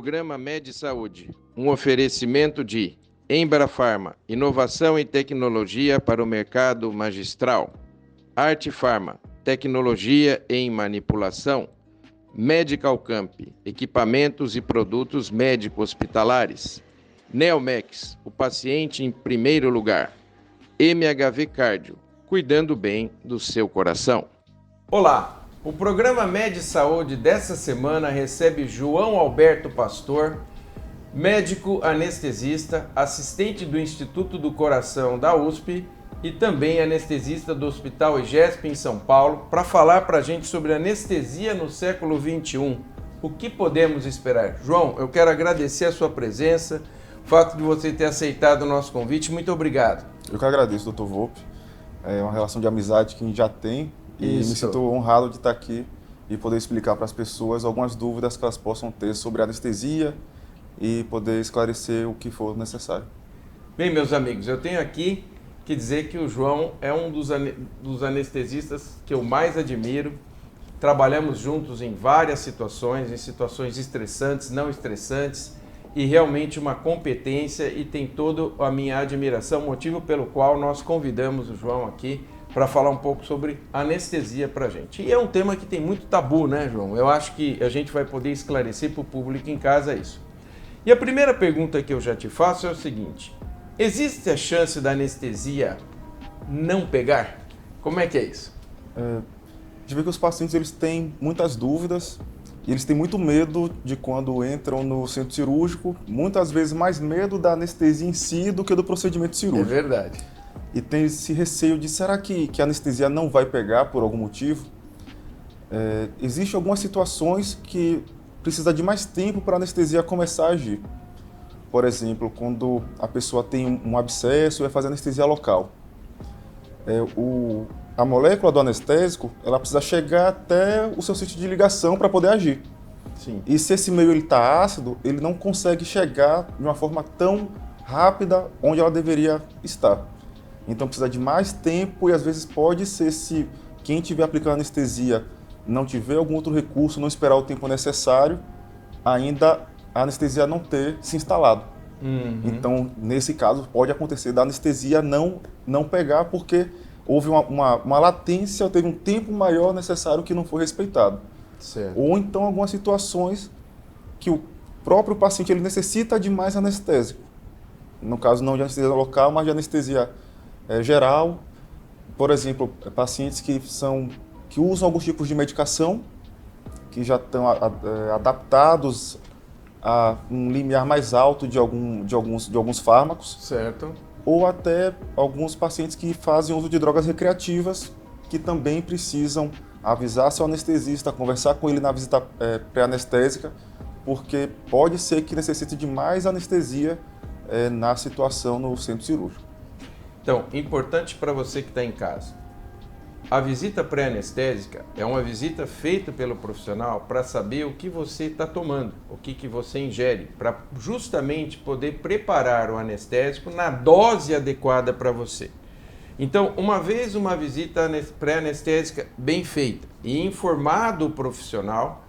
Programa Med Saúde, um oferecimento de Embrafarma, inovação e tecnologia para o mercado magistral. Arte Farma, tecnologia em manipulação. Medical Camp, equipamentos e produtos médico-hospitalares. Neomex, o paciente em primeiro lugar. MHV Cardio, cuidando bem do seu coração. Olá! O programa Med Saúde dessa semana recebe João Alberto Pastor, médico anestesista, assistente do Instituto do Coração da USP e também anestesista do Hospital IGESP em São Paulo, para falar para a gente sobre anestesia no século XXI. O que podemos esperar? João, eu quero agradecer a sua presença, o fato de você ter aceitado o nosso convite. Muito obrigado. Eu que agradeço, Dr. Volpe. É uma relação de amizade que a gente já tem. E Isso. me sinto honrado de estar aqui e poder explicar para as pessoas algumas dúvidas que elas possam ter sobre anestesia e poder esclarecer o que for necessário. Bem, meus amigos, eu tenho aqui que dizer que o João é um dos anestesistas que eu mais admiro. Trabalhamos juntos em várias situações, em situações estressantes, não estressantes, e realmente uma competência, e tem toda a minha admiração, motivo pelo qual nós convidamos o João aqui para falar um pouco sobre anestesia para a gente. E é um tema que tem muito tabu, né, João? Eu acho que a gente vai poder esclarecer para o público em casa isso. E a primeira pergunta que eu já te faço é o seguinte: existe a chance da anestesia não pegar? Como é que é isso? A gente vê que os pacientes eles têm muitas dúvidas e eles têm muito medo de quando entram no centro cirúrgico, muitas vezes mais medo da anestesia em si do que do procedimento cirúrgico. É verdade. E tem esse receio de, será que a anestesia não vai pegar por algum motivo? Existem algumas situações que precisa de mais tempo para a anestesia começar a agir. Por exemplo, quando a pessoa tem um abscesso e vai fazer anestesia local. A molécula do anestésico, ela precisa chegar até o seu sítio de ligação para poder agir. Sim. E se esse meio está ácido, ele não consegue chegar de uma forma tão rápida onde ela deveria estar. Então precisa de mais tempo e às vezes pode ser, se quem estiver aplicando anestesia não tiver algum outro recurso, não esperar o tempo necessário, ainda a anestesia não ter se instalado. Uhum. Então, nesse caso, pode acontecer da anestesia não pegar porque houve uma latência, ou teve um tempo maior necessário que não foi respeitado. Certo. Ou então algumas situações que o próprio paciente ele necessita de mais anestésico. No caso não de anestesia local, mas de anestesia geral. Por exemplo, pacientes que usam alguns tipos de medicação, que já estão adaptados a um limiar mais alto de alguns fármacos. Certo. Ou até alguns pacientes que fazem uso de drogas recreativas, que também precisam avisar seu anestesista, conversar com ele na visita pré-anestésica, porque pode ser que necessite de mais anestesia na situação no centro cirúrgico. Então, importante para você que está em casa, a visita pré-anestésica é uma visita feita pelo profissional para saber o que você está tomando, o que você ingere, para justamente poder preparar o anestésico na dose adequada para você. Então, uma vez uma visita pré-anestésica bem feita e informado o profissional,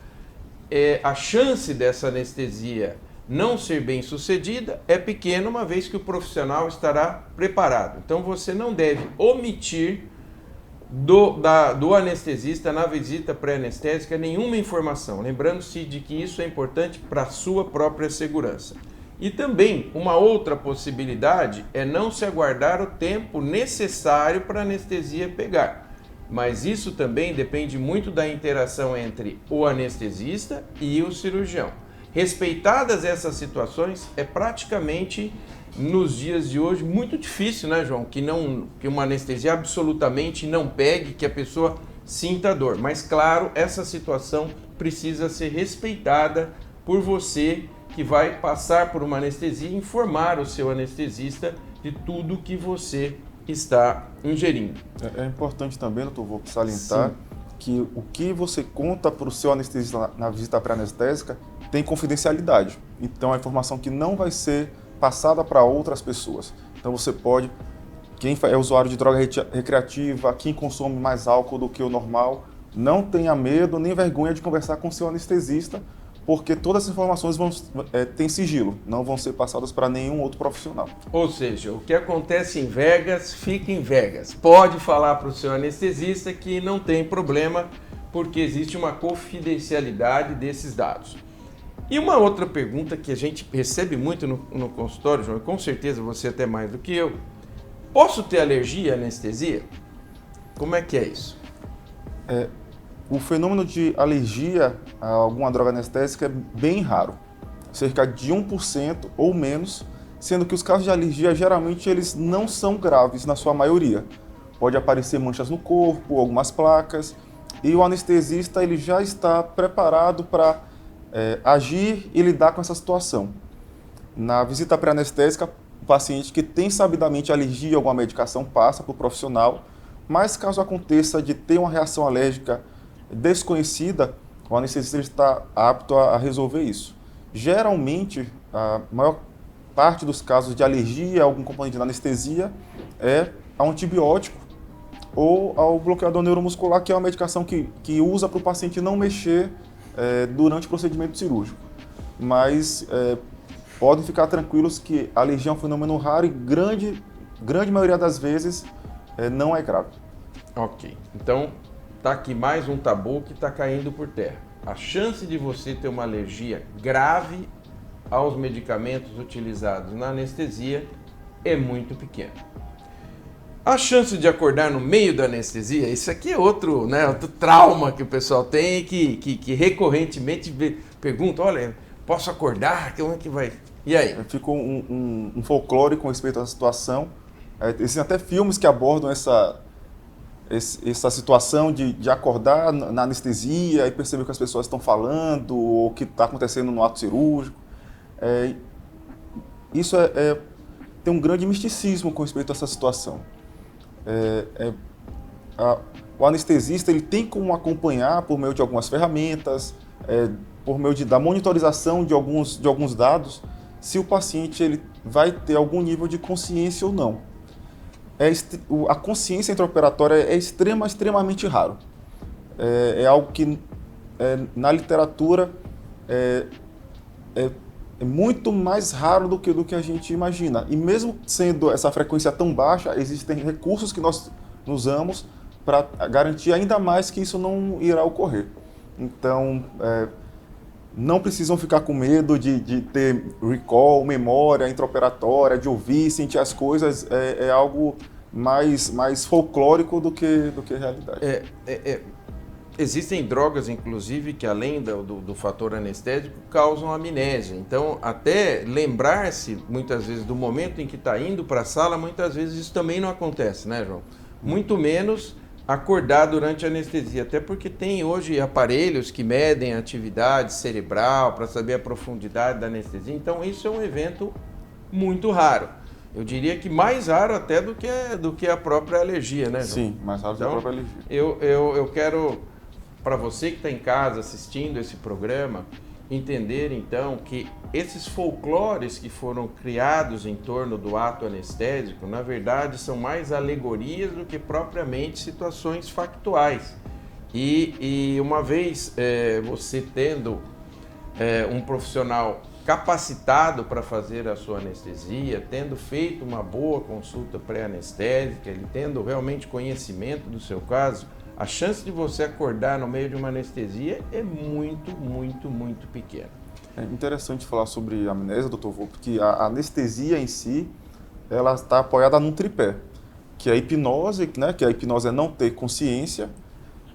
a chance dessa anestesia não ser bem sucedida é pequena, uma vez que o profissional estará preparado. Então você não deve omitir do anestesista na visita pré-anestésica nenhuma informação, lembrando-se de que isso é importante para a sua própria segurança. E também uma outra possibilidade é não se aguardar o tempo necessário para a anestesia pegar. Mas isso também depende muito da interação entre o anestesista e o cirurgião. Respeitadas essas situações, é praticamente, nos dias de hoje, muito difícil, né, João? Que uma anestesia absolutamente não pegue, que a pessoa sinta dor. Mas, claro, essa situação precisa ser respeitada por você, que vai passar por uma anestesia e informar o seu anestesista de tudo que você está ingerindo. É importante também, doutor, vou salientar, que o que você conta para o seu anestesista na visita pré-anestésica tem confidencialidade. Então, a informação que não vai ser passada para outras pessoas. Então, você pode, quem é usuário de droga recreativa, quem consome mais álcool do que o normal, não tenha medo nem vergonha de conversar com o seu anestesista, porque todas as informações têm sigilo, não vão ser passadas para nenhum outro profissional. Ou seja, o que acontece em Vegas, fica em Vegas. Pode falar para o seu anestesista que não tem problema, porque existe uma confidencialidade desses dados. E uma outra pergunta que a gente recebe muito no consultório, João, e com certeza você até mais do que eu, posso ter alergia à anestesia? Como é que é isso? O fenômeno de alergia a alguma droga anestésica é bem raro, cerca de 1% ou menos, sendo que os casos de alergia geralmente eles não são graves na sua maioria. Pode aparecer manchas no corpo, algumas placas, e o anestesista ele já está preparado para agir e lidar com essa situação. Na visita pré-anestésica, o paciente que tem sabidamente alergia a alguma medicação passa para o profissional, mas caso aconteça de ter uma reação alérgica desconhecida, o anestesista está apto a resolver isso. Geralmente, a maior parte dos casos de alergia a algum componente da anestesia é ao antibiótico ou ao bloqueador neuromuscular, que é uma medicação que usa para o paciente não mexer durante o procedimento cirúrgico. Mas podem ficar tranquilos que a alergia é um fenômeno raro e grande maioria das vezes não é grave. Ok, então tá aqui mais um tabu que está caindo por terra. A chance de você ter uma alergia grave aos medicamentos utilizados na anestesia é muito pequena. A chance de acordar no meio da anestesia, isso aqui é outro trauma que o pessoal tem e que recorrentemente pergunta, olha, posso acordar? Como é que vai? E aí? Ficou um folclore com respeito à situação. Existem até filmes que abordam essa situação de acordar na anestesia e perceber o que as pessoas estão falando ou o que está acontecendo no ato cirúrgico. Isso tem um grande misticismo com respeito a essa situação. O anestesista ele tem como acompanhar por meio de algumas ferramentas, por meio da monitorização de alguns dados, se o paciente ele vai ter algum nível de consciência ou não. A consciência intraoperatória é extremamente raro. É algo que na literatura é muito mais raro do que a gente imagina. E mesmo sendo essa frequência tão baixa, existem recursos que nós usamos para garantir ainda mais que isso não irá ocorrer. Então, não precisam ficar com medo de ter recall, memória intraoperatória, de ouvir, sentir as coisas. É algo mais folclórico do que realidade. Existem drogas, inclusive, que além do fator anestésico, causam amnésia. Então, até lembrar-se, muitas vezes, do momento em que está indo para a sala, muitas vezes isso também não acontece, né, João? Muito menos acordar durante a anestesia. Até porque tem hoje aparelhos que medem a atividade cerebral para saber a profundidade da anestesia. Então, isso é um evento muito raro. Eu diria que mais raro até do que a própria alergia, né, João? Sim, mais raro do que a própria alergia. Eu quero, para você que está em casa assistindo esse programa, entender então que esses folclores que foram criados em torno do ato anestésico, na verdade, são mais alegorias do que propriamente situações factuais. E uma vez você tendo um profissional capacitado para fazer a sua anestesia, tendo feito uma boa consulta pré-anestésica, ele tendo realmente conhecimento do seu caso, a chance de você acordar no meio de uma anestesia é muito pequena. É interessante falar sobre a amnésia, doutor Vô, porque a anestesia em si, ela está apoiada num tripé, que é a hipnose, né, que a hipnose é não ter consciência,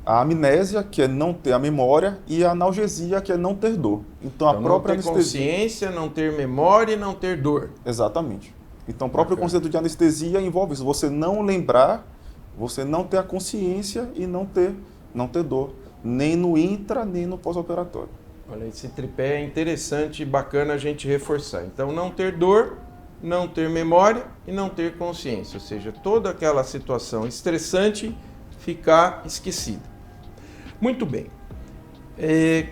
a amnésia, que é não ter a memória, e a analgesia, que é não ter dor. Então a própria não ter anestesia... consciência, não ter memória e não ter dor. Exatamente. Então o próprio conceito de anestesia envolve isso, você não lembrar, você não ter a consciência e não ter dor, nem no intra, nem no pós-operatório. Olha, esse tripé é interessante e bacana a gente reforçar. Então, não ter dor, não ter memória e não ter consciência. Ou seja, toda aquela situação estressante ficar esquecida. Muito bem.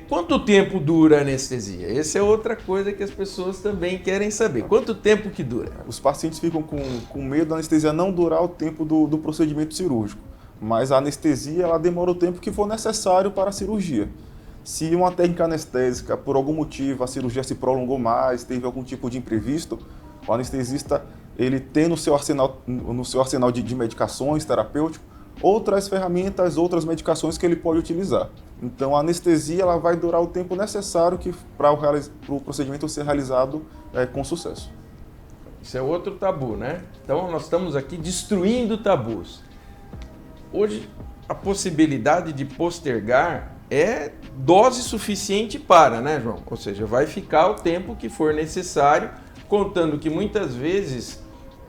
Quanto tempo dura a anestesia? Essa é outra coisa que as pessoas também querem saber. Quanto tempo que dura? Os pacientes ficam com medo da anestesia não durar o tempo do procedimento cirúrgico, mas a anestesia ela demora o tempo que for necessário para a cirurgia. Se uma técnica anestésica, por algum motivo, a cirurgia se prolongou mais, teve algum tipo de imprevisto, o anestesista ele tem no seu arsenal de medicações terapêuticas outras ferramentas, outras medicações que ele pode utilizar. Então, a anestesia ela vai durar o tempo necessário para o procedimento ser realizado com sucesso. Isso é outro tabu, né? Então, nós estamos aqui destruindo tabus. Hoje, a possibilidade de postergar é dose suficiente para, né, João? Ou seja, vai ficar o tempo que for necessário, contando que muitas vezes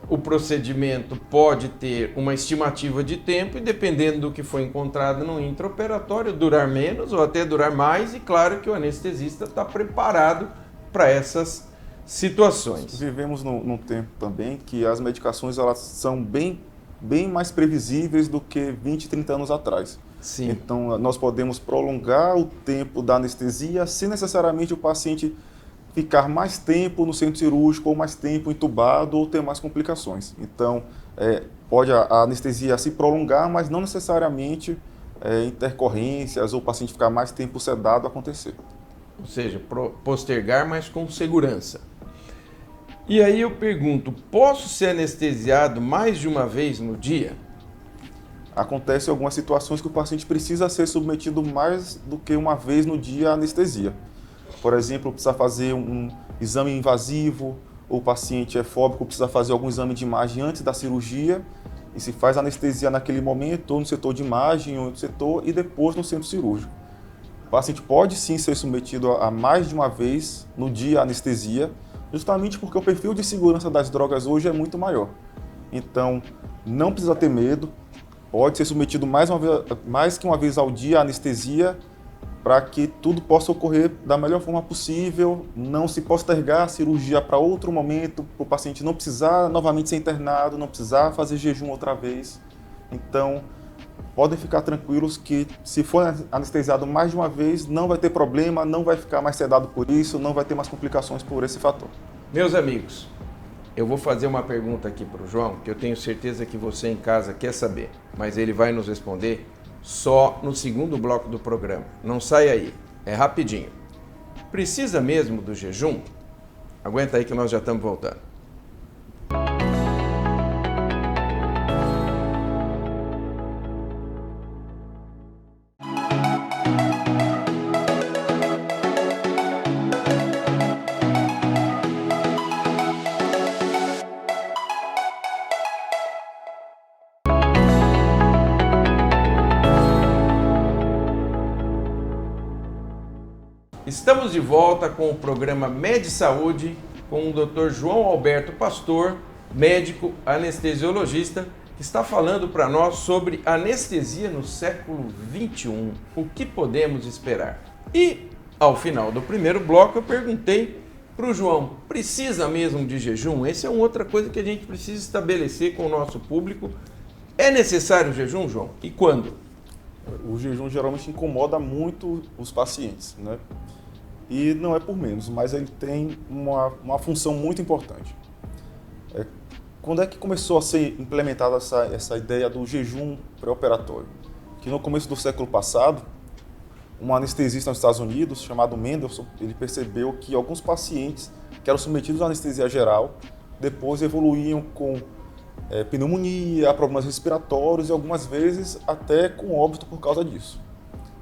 o procedimento pode ter uma estimativa de tempo e, dependendo do que foi encontrado no intraoperatório, durar menos ou até durar mais, e claro que o anestesista está preparado para essas situações. Vivemos num tempo também que as medicações elas são bem mais previsíveis do que 20, 30 anos atrás. Sim. Então, nós podemos prolongar o tempo da anestesia sem necessariamente o paciente ficar mais tempo no centro cirúrgico, ou mais tempo entubado, ou ter mais complicações. Então, pode a anestesia se prolongar, mas não necessariamente intercorrências ou o paciente ficar mais tempo sedado acontecer. Ou seja, postergar, mas com segurança. E aí eu pergunto, posso ser anestesiado mais de uma vez no dia? Acontece algumas situações que o paciente precisa ser submetido mais do que uma vez no dia à anestesia. Por exemplo, precisa fazer um exame invasivo, ou o paciente é fóbico, precisa fazer algum exame de imagem antes da cirurgia, e se faz anestesia naquele momento, ou no setor de imagem, ou no setor, e depois no centro cirúrgico. O paciente pode sim ser submetido a mais de uma vez no dia à anestesia, justamente porque o perfil de segurança das drogas hoje é muito maior. Então, não precisa ter medo, pode ser submetido mais que uma vez ao dia à anestesia, para que tudo possa ocorrer da melhor forma possível, não se postergar a cirurgia para outro momento, para o paciente não precisar novamente ser internado, não precisar fazer jejum outra vez. Então, podem ficar tranquilos que se for anestesiado mais de uma vez, não vai ter problema, não vai ficar mais sedado por isso, não vai ter mais complicações por esse fator. Meus amigos, eu vou fazer uma pergunta aqui para o João, que eu tenho certeza que você em casa quer saber, mas ele vai nos responder só no segundo bloco do programa. Não sai aí, é rapidinho. Precisa mesmo do jejum? Aguenta aí que nós já estamos voltando. Estamos de volta com o programa Med Saúde com o Dr. João Alberto Pastor, médico anestesiologista, que está falando para nós sobre anestesia no século XXI. O que podemos esperar? E, ao final do primeiro bloco, eu perguntei para o João, precisa mesmo de jejum? Essa é uma outra coisa que a gente precisa estabelecer com o nosso público. É necessário o jejum, João? E quando? O jejum geralmente incomoda muito os pacientes, né? E não é por menos, mas ele tem uma função muito importante. Quando é que começou a ser implementada essa ideia do jejum pré-operatório? Que no começo do século passado, um anestesista nos Estados Unidos, chamado Mendelsohn, ele percebeu que alguns pacientes que eram submetidos à anestesia geral, depois evoluíam com pneumonia, problemas respiratórios e algumas vezes até com óbito por causa disso.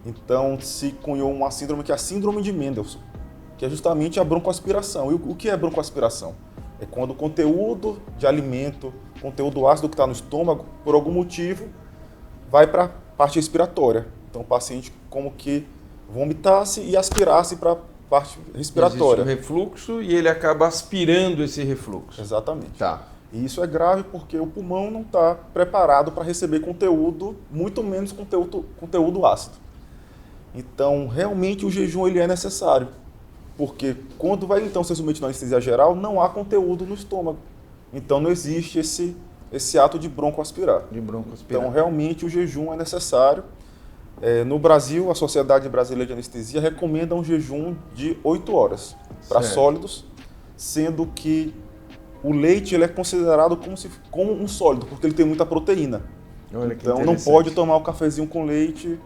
Então se cunhou uma síndrome que é a síndrome de Mendelsohn, que é justamente a broncoaspiração. E o que é broncoaspiração? É quando o conteúdo de alimento, conteúdo ácido que está no estômago, por algum motivo, vai para a parte respiratória. Então o paciente como que vomitasse e aspirasse para a parte respiratória. Existe o refluxo e ele acaba aspirando esse refluxo. Exatamente. Tá. E isso é grave porque o pulmão não está preparado para receber conteúdo, muito menos conteúdo ácido. Então, realmente o jejum ele é necessário, porque quando vai então ser submetido à anestesia geral, não há conteúdo no estômago. Então, não existe esse ato de broncoaspirar. Então, realmente o jejum é necessário. No Brasil, a Sociedade Brasileira de Anestesia recomenda um jejum de 8 horas para sólidos, sendo que o leite ele é considerado como um sólido, porque ele tem muita proteína. Então não pode tomar o cafezinho com leite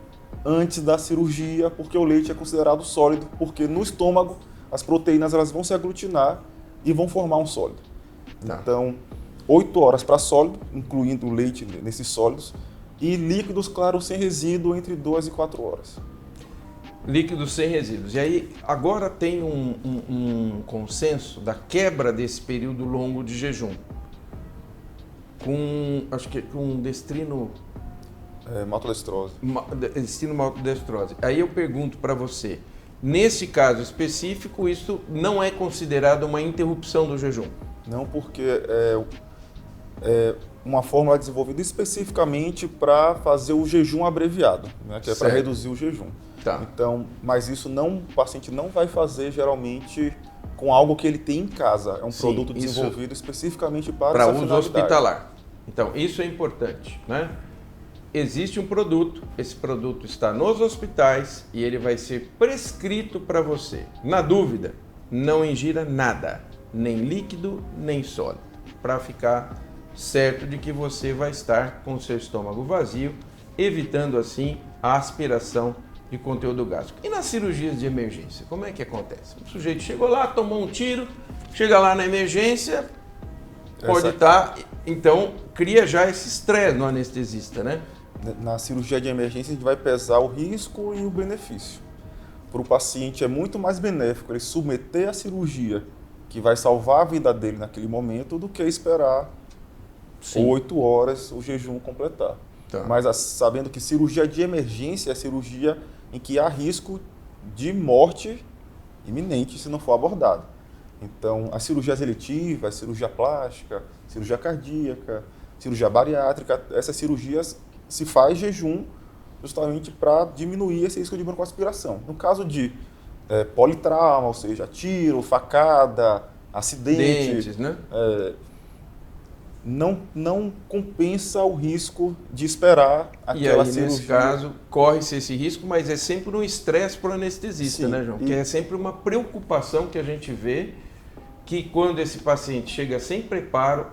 antes da cirurgia, porque o leite é considerado sólido, porque no estômago as proteínas elas vão se aglutinar e vão formar um sólido. Tá. Então, 8 horas para sólido, incluindo o leite nesses sólidos, e líquidos, claro, sem resíduo, entre 2 e 4 horas. Líquidos sem resíduos. E aí, agora tem um consenso da quebra desse período longo de jejum. Acho que com destrino... Maltodestrose. Destrino maltodestrose. Aí eu pergunto para você, nesse caso específico, isso não é considerado uma interrupção do jejum? Não, porque é uma fórmula desenvolvida especificamente para fazer o jejum abreviado, né, que é para reduzir o jejum. Tá. Então, mas isso o paciente não vai fazer geralmente com algo que ele tem em casa. É um produto desenvolvido especificamente para uso hospitalar. Então, isso é importante, né? Existe um produto, esse produto está nos hospitais e ele vai ser prescrito para você. Na dúvida, não ingira nada, nem líquido, nem sólido, para ficar certo de que você vai estar com o seu estômago vazio, evitando assim a aspiração de conteúdo gástrico. E nas cirurgias de emergência, como é que acontece? O sujeito chegou lá, tomou um tiro, chega lá na emergência, pode estar... Então, cria já esse estresse no anestesista, né? Na cirurgia de emergência, a gente vai pesar o risco e o benefício. Para o paciente é muito mais benéfico ele submeter a cirurgia, que vai salvar a vida dele naquele momento, do que esperar 8 horas o jejum completar. Tá. Mas sabendo que cirurgia de emergência é cirurgia em que há risco de morte iminente se não for abordado. Então, as cirurgias eletivas, cirurgia plástica, cirurgia cardíaca, cirurgia bariátrica, essas cirurgias se faz jejum justamente para diminuir esse risco de broncoaspiração. No caso de politrauma, ou seja, tiro, facada, acidente, dentes, né? Não compensa o risco de esperar aquela cirurgia. Nesse caso, corre-se esse risco, mas é sempre um estresse para o anestesista, né, João? Que é sempre uma preocupação que a gente vê, que quando esse paciente chega sem preparo,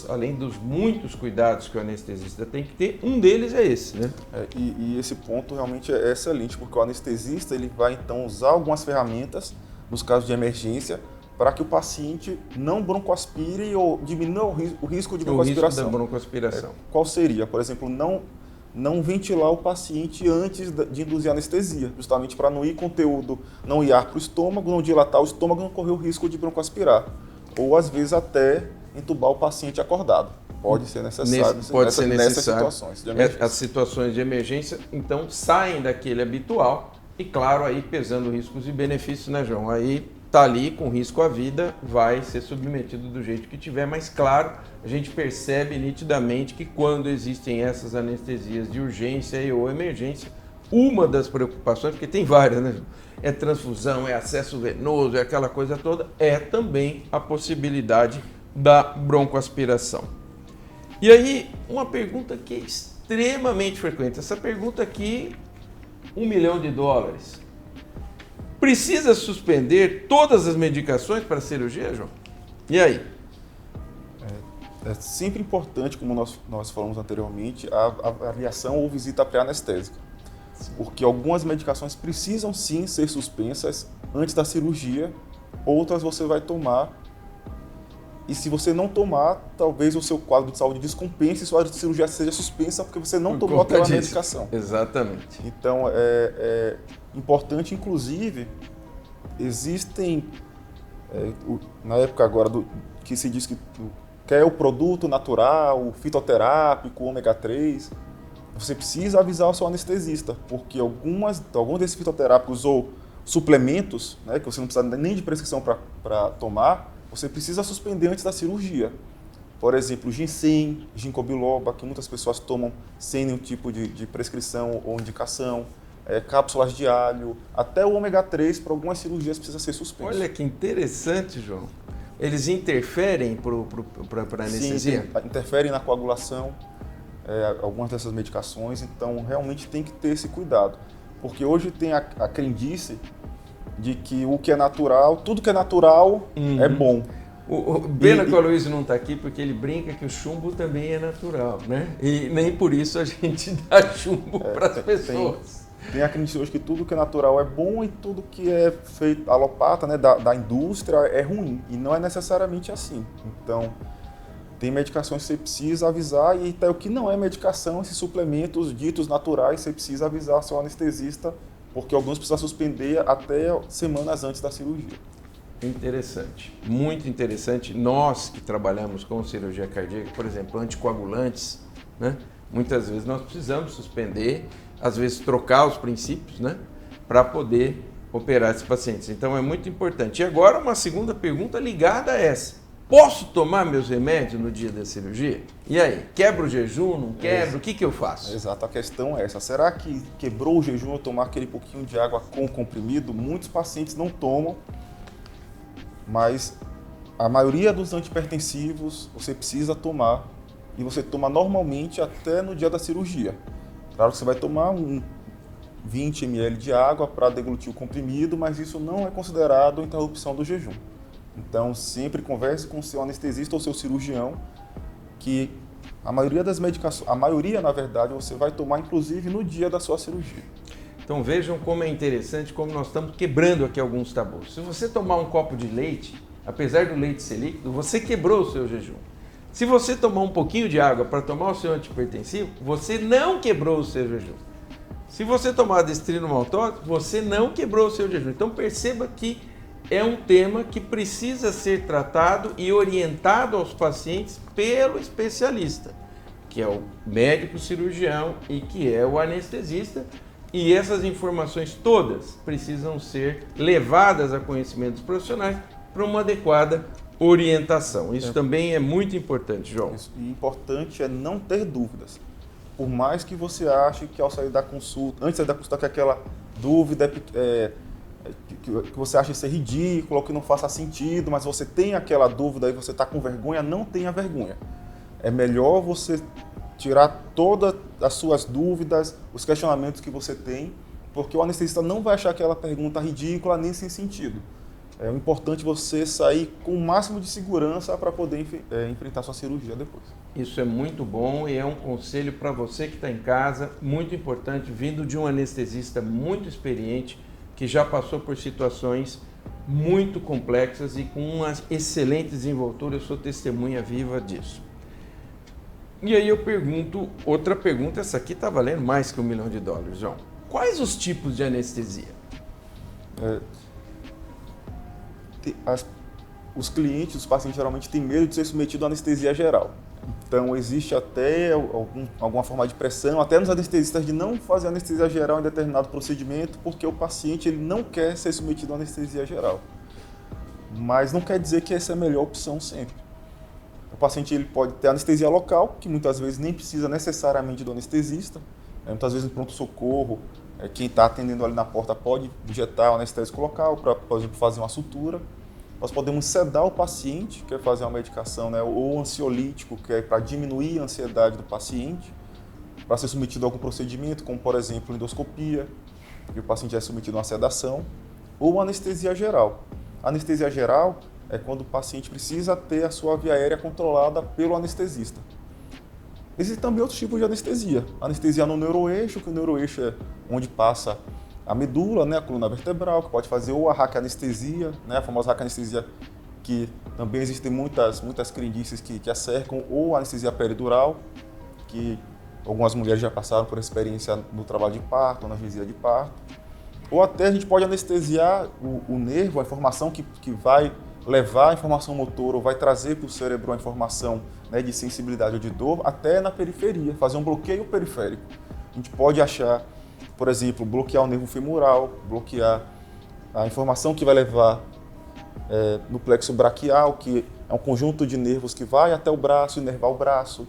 além dos muitos cuidados que o anestesista tem que ter, um deles é esse, né? E esse ponto realmente é excelente, porque o anestesista ele vai então usar algumas ferramentas, nos casos de emergência, para que o paciente não broncoaspire ou diminua o risco de broncoaspiração. O risco da broncoaspiração. Qual seria? Por exemplo, não ventilar o paciente antes de induzir anestesia, justamente para não ir conteúdo, não ir ar para o estômago, não dilatar o estômago, não correr o risco de broncoaspirar. Ou às vezes até entubar o paciente acordado. Pode ser necessário nessas situações de emergência. As situações de emergência, então, saem daquele habitual e, claro, aí pesando riscos e benefícios, né, João? Aí está ali com risco à vida, vai ser submetido do jeito que tiver, mas claro, a gente percebe nitidamente que quando existem essas anestesias de urgência e ou emergência, uma das preocupações, porque tem várias, né? É transfusão, é acesso venoso, é aquela coisa toda, é também a possibilidade da broncoaspiração. E aí, uma pergunta que é extremamente frequente, essa pergunta aqui, $1 milhão. Precisa suspender todas as medicações para a cirurgia, João? E aí? É sempre importante, como nós falamos anteriormente, a avaliação ou visita pré-anestésica. Porque algumas medicações precisam sim ser suspensas antes da cirurgia, outras você vai tomar. E se você não tomar, talvez o seu quadro de saúde descompense e sua cirurgia seja suspensa porque você não tomou aquela medicação. Exatamente. Então, é importante, inclusive, existem, na época agora que se diz que quer o produto natural, o fitoterápico, o ômega 3, você precisa avisar o seu anestesista, porque alguns desses fitoterápicos ou suplementos, né, que você não precisa nem de prescrição para tomar, você precisa suspender antes da cirurgia. Por exemplo, ginseng, ginkgo biloba, que muitas pessoas tomam sem nenhum tipo de prescrição ou indicação, cápsulas de alho, até o ômega 3 para algumas cirurgias precisa ser suspenso. Olha que interessante, João. Eles interferem para a anestesia? Sim, interferem na coagulação, algumas dessas medicações, então realmente tem que ter esse cuidado. Porque hoje tem a crendice de que o que é natural, tudo que é natural é bom. Pena que o Aloysio não está aqui, porque ele brinca que o chumbo também é natural, né? E nem por isso a gente dá chumbo para as pessoas. Tem a crença hoje que tudo que é natural é bom e tudo que é feito alopata, né, da indústria é ruim. E não é necessariamente assim. Então, tem medicações que você precisa avisar e até o que não é medicação, esses suplementos ditos naturais, você precisa avisar seu anestesista, porque alguns precisam suspender até semanas antes da cirurgia. Interessante, muito interessante. Nós que trabalhamos com cirurgia cardíaca, por exemplo, anticoagulantes, né? Muitas vezes nós precisamos suspender, às vezes trocar os princípios, né? Para poder operar esses pacientes. Então é muito importante. E agora uma segunda pergunta ligada a essa. Posso tomar meus remédios no dia da cirurgia? E aí, quebra o jejum, não quebra? O que eu faço? Exato, a questão é essa. Será que quebrou o jejum eu tomar aquele pouquinho de água com comprimido? Muitos pacientes não tomam, mas a maioria dos antihipertensivos você precisa tomar e você toma normalmente até no dia da cirurgia. Claro que você vai tomar 20 ml de água para deglutir o comprimido, mas isso não é considerado interrupção do jejum. Então, sempre converse com o seu anestesista ou seu cirurgião, que a maioria das medicações, a maioria, na verdade, você vai tomar inclusive no dia da sua cirurgia. Então vejam como é interessante, como nós estamos quebrando aqui alguns tabus. Se você tomar um copo de leite, apesar do leite ser líquido, você quebrou o seu jejum. Se você tomar um pouquinho de água para tomar o seu antihipertensivo, você não quebrou o seu jejum. Se você tomar destrino maltóxico, você não quebrou o seu jejum. Então perceba que é um tema que precisa ser tratado e orientado aos pacientes pelo especialista, que é o médico cirurgião e que é o anestesista. E essas informações todas precisam ser levadas a conhecimento dos profissionais para uma adequada orientação. Isso também é muito importante, João. Isso. E importante é não ter dúvidas. Por mais que você ache que ao sair da consulta, antes de sair da consulta, que aquela dúvida que você acha ser ridículo ou que não faça sentido, mas você tem aquela dúvida e você está com vergonha, não tenha vergonha. É melhor você tirar todas as suas dúvidas, os questionamentos que você tem, porque o anestesista não vai achar aquela pergunta ridícula nem sem sentido. É importante você sair com o máximo de segurança para poder enfrentar sua cirurgia depois. Isso é muito bom e é um conselho para você que está em casa, muito importante, vindo de um anestesista muito experiente, que já passou por situações muito complexas e com uma excelente desenvoltura. Eu sou testemunha viva disso. E aí eu pergunto, outra pergunta, essa aqui está valendo mais que $1 milhão, João. Quais os tipos de anestesia? Os clientes, os pacientes geralmente têm medo de ser submetido à anestesia geral. Então existe até alguma forma de pressão, até nos anestesistas, de não fazer anestesia geral em determinado procedimento, porque o paciente ele não quer ser submetido à anestesia geral. Mas não quer dizer que essa é a melhor opção sempre. O paciente ele pode ter anestesia local, que muitas vezes nem precisa necessariamente do anestesista. Muitas vezes no pronto-socorro, quem está atendendo ali na porta pode injetar o anestésico local para, por exemplo, fazer uma sutura. Nós podemos sedar o paciente, que é fazer uma medicação, né, ou ansiolítico, que é para diminuir a ansiedade do paciente, para ser submetido a algum procedimento, como por exemplo endoscopia, e o paciente é submetido a uma sedação, ou anestesia geral. A anestesia geral é quando o paciente precisa ter a sua via aérea controlada pelo anestesista. Existem também outros tipos de anestesia. Anestesia no neuroeixo, que o neuroeixo é onde passa a medula, né, a coluna vertebral, que pode fazer ou a raquianestesia, né, a famosa raquianestesia, que também existem muitas crendices que a cercam, ou a anestesia peridural, que algumas mulheres já passaram por experiência no trabalho de parto, ou na analgesia de parto. Ou até a gente pode anestesiar o nervo, a informação que vai levar a informação motora ou vai trazer para o cérebro a informação, né, de sensibilidade ou de dor, até na periferia, fazer um bloqueio periférico. A gente pode achar, por exemplo, bloquear o nervo femoral, bloquear a informação que vai levar no plexo braquial, que é um conjunto de nervos que vai até o braço, inervar o braço.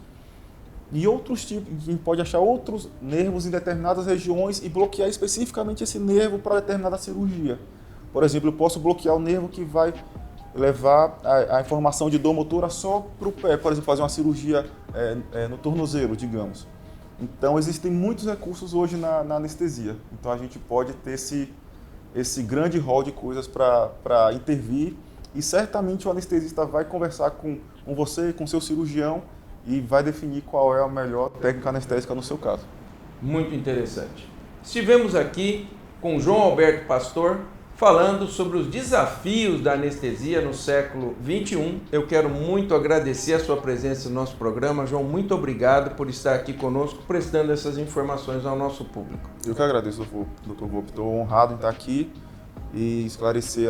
E outros tipos, a gente pode achar outros nervos em determinadas regiões e bloquear especificamente esse nervo para determinada cirurgia. Por exemplo, eu posso bloquear o nervo que vai levar a informação de dor motora só para o pé, por exemplo, fazer uma cirurgia no tornozelo, digamos. Então, existem muitos recursos hoje na anestesia. Então, a gente pode ter esse grande rol de coisas para intervir e certamente o anestesista vai conversar com você, com seu cirurgião, e vai definir qual é a melhor técnica anestésica no seu caso. Muito interessante. Estivemos aqui com João Alberto Pastor, falando sobre os desafios da anestesia no século XXI. Eu quero muito agradecer a sua presença no nosso programa. João, muito obrigado por estar aqui conosco, prestando essas informações ao nosso público. Eu que agradeço, Dr. Volpe. Estou honrado em estar aqui e esclarecer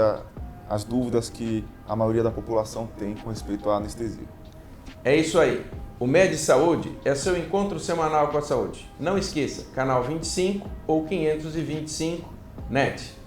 as dúvidas que a maioria da população tem com respeito à anestesia. É isso aí. O Med Saúde é seu encontro semanal com a saúde. Não esqueça, canal 25 ou 525 NET.